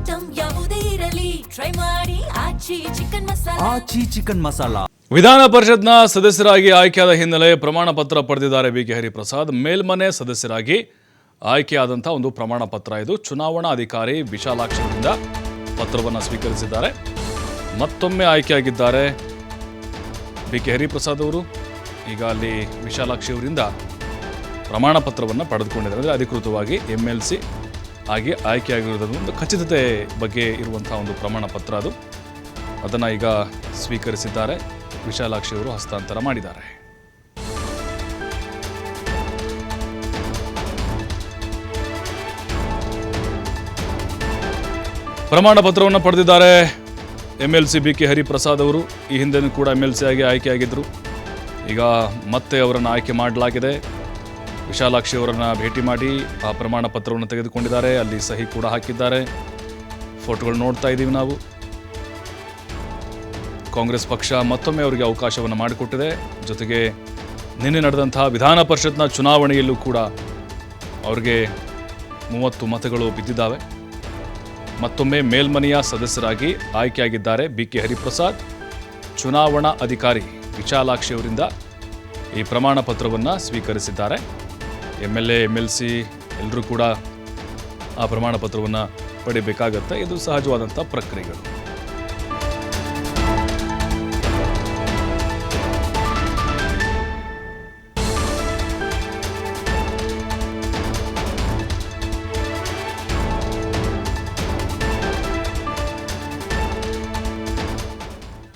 Item ಯಾವುದೇ ಇರಲಿ try ಮಾಡಿ ಆಚಿ ಚಿಕನ್ ಮಸಾಲಾ. ವಿಧಾನ ಪರಿಷತ್ನ ಸದಸ್ಯರಾಗಿ ಆಯ್ಕೆಯಾದ ಹಿನ್ನೆಲೆ ಪ್ರಮಾಣ ಪತ್ರ ಪಡೆದಿದ್ದಾರೆ ಬಿಕೆ ಹರಿಪ್ರಸಾದ್. ಮೇಲ್ಮನೆ ಸದಸ್ಯರಾಗಿ ಆಯ್ಕೆಯಾದಂಥ ಒಂದು ಪ್ರಮಾಣ ಪತ್ರ ಇದು. ಚುನಾವಣಾ ಅಧಿಕಾರಿ ವಿಶಾಲಾಕ್ಷಿ ಅವರಿಂದ ಪತ್ರವನ್ನು ಸ್ವೀಕರಿಸಿದ್ದಾರೆ. ಮತ್ತೊಮ್ಮೆ ಆಯ್ಕೆಯಾಗಿದ್ದಾರೆ ಬಿಕೆ ಹರಿಪ್ರಸಾದ್ ಅವರು. ಈಗ ಅಲ್ಲಿ ವಿಶಾಲಾಕ್ಷಿ ಅವರಿಂದ ಪ್ರಮಾಣ ಪತ್ರವನ್ನು ಪಡೆದುಕೊಂಡಿದ್ದಾರೆ. ಅಂದರೆ ಅಧಿಕೃತವಾಗಿ MLC ಆಗಿ ಆಯ್ಕೆಯಾಗಿರೋದನ್ನು ಒಂದು ಖಚಿತತೆ ಬಗ್ಗೆ ಇರುವಂಥ ಒಂದು ಪ್ರಮಾಣ ಪತ್ರ ಅದು. ಅದನ್ನು ಈಗ ಸ್ವೀಕರಿಸಿದ್ದಾರೆ. ವಿಶಾಲಾಕ್ಷಿ ಅವರು ಹಸ್ತಾಂತರ ಮಾಡಿದ್ದಾರೆ. ಪ್ರಮಾಣ ಪತ್ರವನ್ನು ಪಡೆದಿದ್ದಾರೆ MLC ಬಿಕೆ ಹರಿಪ್ರಸಾದ್ ಅವರು. ಈ ಹಿಂದೆನೂ ಕೂಡ MLC ಆಗಿ ಆಯ್ಕೆಯಾಗಿದ್ದರು. ಈಗ ಮತ್ತೆ ಅವರನ್ನು ಆಯ್ಕೆ ಮಾಡಲಾಗಿದೆ. ವಿಶಾಲಾಕ್ಷಿ ಅವರನ್ನು ಭೇಟಿ ಮಾಡಿ ಆ ಪ್ರಮಾಣ ಪತ್ರವನ್ನು ತೆಗೆದುಕೊಂಡಿದ್ದಾರೆ. ಅಲ್ಲಿ ಸಹಿ ಕೂಡ ಹಾಕಿದ್ದಾರೆ. ಫೋಟೋಗಳು ನೋಡ್ತಾ ಇದ್ದೀವಿ ನಾವು. ಕಾಂಗ್ರೆಸ್ ಪಕ್ಷ ಮತ್ತೊಮ್ಮೆ ಅವರಿಗೆ ಅವಕಾಶವನ್ನು ಮಾಡಿಕೊಟ್ಟಿದೆ. ಜೊತೆಗೆ ನಿನ್ನೆ ನಡೆದಂತಹ ವಿಧಾನ ಪರಿಷತ್ನ ಚುನಾವಣೆಯಲ್ಲೂ ಕೂಡ ಅವರಿಗೆ 30 ಮತಗಳು ಬಿದ್ದಿದ್ದಾವೆ. ಮತ್ತೊಮ್ಮೆ ಮೇಲ್ಮನೆಯ ಸದಸ್ಯರಾಗಿ ಆಯ್ಕೆಯಾಗಿದ್ದಾರೆ ಬಿಕೆ ಹರಿಪ್ರಸಾದ್. ಚುನಾವಣಾ ಅಧಿಕಾರಿ ವಿಶಾಲಾಕ್ಷಿ ಅವರಿಂದ ಈ ಪ್ರಮಾಣ ಪತ್ರವನ್ನು ಸ್ವೀಕರಿಸಿದ್ದಾರೆ. MLA MLC ಎಲ್ಲರೂ ಕೂಡ ಆ ಪ್ರಮಾಣ ಪತ್ರವನ್ನು ಪಡಿಬೇಕಾಗತ್ತೆ. ಇದು ಸಹಜವಾದಂಥ ಪ್ರಕ್ರಿಯೆಗಳು.